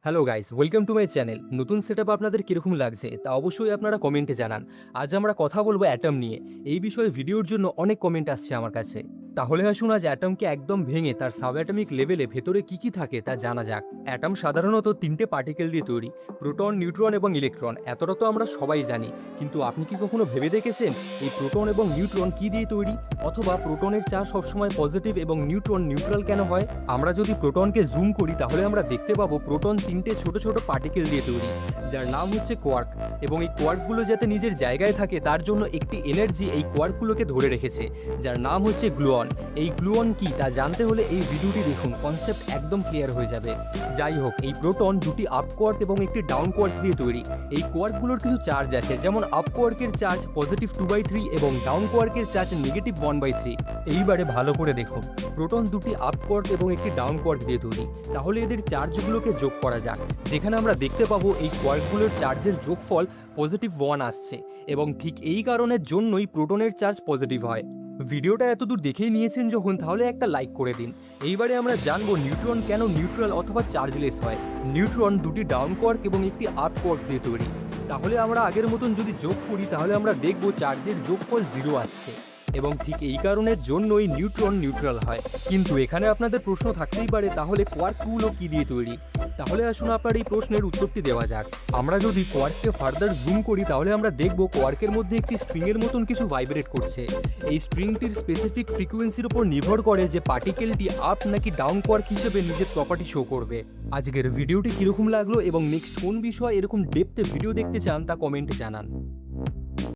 Hello guys, welcome to my channel. নতুন setup আপনাদের কিরকম লাগছে তা অবশ্যই আপনারা কমেন্টে জানান। আজ আমরা কথা বলবো অ্যাটম নিয়ে। এই বিষয়ে ভিডিওর জন্য অনেক কমেন্ট আসছে আমার কাছে। তাহলে আসুন আজ অ্যাটমকে একদম ভেঙে তার সাবঅ্যাটমিক লেভেলে ভেতরে কি থাকে তা জানা যাক। অ্যাটম সাধারণত তিনটে পার্টিকেল দিয়ে তৈরি: প্রোটন, নিউট্রন এবং ইলেকট্রন। এতটা তো আমরা সবাই জানি, কিন্তু আপনি কি কখনো ভেবে দেখেছেন এই প্রোটন এবং নিউট্রন কি দিয়ে তৈরি? অথবা প্রোটনের চার্জ সবসময় পজিটিভ এবং নিউট্রন নিউট্রাল কেন হয়? আমরা যদি প্রোটনকে জুম করি তাহলে আমরা দেখতে পাবো প্রোটন তিনটে ছোট ছোট পার্টিকেল দিয়ে তৈরি, যার নাম হচ্ছে কোয়ার্ক। এবং এই কোয়ার্কগুলো যাতে নিজের জায়গায় থাকে তার জন্য একটি এনার্জি এই কোয়ার্কগুলোকে ধরে রেখেছে, যার নাম হচ্ছে গ্লুয়ন। এই গ্লুয়ন কি তা জানতে হলে এই ভিডিওটি দেখুন, কনসেপ্ট একদম ক্লিয়ার হয়ে যাবে। যাই হোক, এই প্রোটন দুটি আপ কোয়ার্ক এবং একটি ডাউন কোয়ার্ক দিয়ে তৈরি। এই কোয়ার্কগুলোর কিছু চার্জ আছে, যেমন আপ কোয়ার্কের চার্জ পজিটিভ 2/3 এবং ডাউন কোয়ার্কের চার্জ নেগেটিভ 1/3। এইবারে ভালো করে দেখুন, প্রোটন দুটি আপ কোয়ার্ক এবং একটি ডাউন কোয়ার্ক দিয়ে তৈরি। তাহলে এদের চার্জগুলোকে যোগ করা যাক, যেখানে আমরা দেখতে পাবো এই কোয়ার্কগুলোর চার্জের যোগফল পজিটিভ 1 আসছে, এবং ঠিক এই কারণের জন্যই প্রোটনের চার্জ পজিটিভ হয়। ভিডিওটা এতদূর দেখেই নিয়েছেন যখন, তাহলে একটা লাইক করে দিন। এইবারে আমরা জানবো নিউট্রন কেন নিউট্রাল অথবা চার্জলেস হয়। নিউট্রন দুটি ডাউন কোয়ার্ক এবং একটি আপ কোয়ার্ক দিয়ে তৈরি। তাহলে আমরা আগের মতন যদি যোগ করি তাহলে আমরা দেখব চার্জের যোগফল 0 আসছে, এবং ঠিক এই কারণের জন্যই নিউট্রন নিউট্রাল হয়। কিন্তু এখানে আপনাদের প্রশ্ন থাকতেই পারে, তাহলে কোয়ার্কগুলো কি দিয়ে তৈরি? তাহলে আসুন আপনার এই প্রশ্নের উত্তরটি দেওয়া যাক। আমরা যদি কোয়ার্ককে ফার্দার জুম করি তাহলে আমরা দেখব কোয়ার্কের মধ্যে একটি স্ট্রিংয়ের মতন কিছু ভাইব্রেট করছে। এই স্ট্রিংটির স্পেসিফিক ফ্রিকোয়েন্সির উপর নির্ভর করে যে পার্টিকেলটি আপ নাকি ডাউন কোয়ার্ক হিসেবে নিজের প্রপার্টি শো করবে। আজকের ভিডিওটি কীরকম লাগলো এবং নেক্সট কোন বিষয় এরকম ডেপথে ভিডিও দেখতে চান তা কমেন্টে জানান।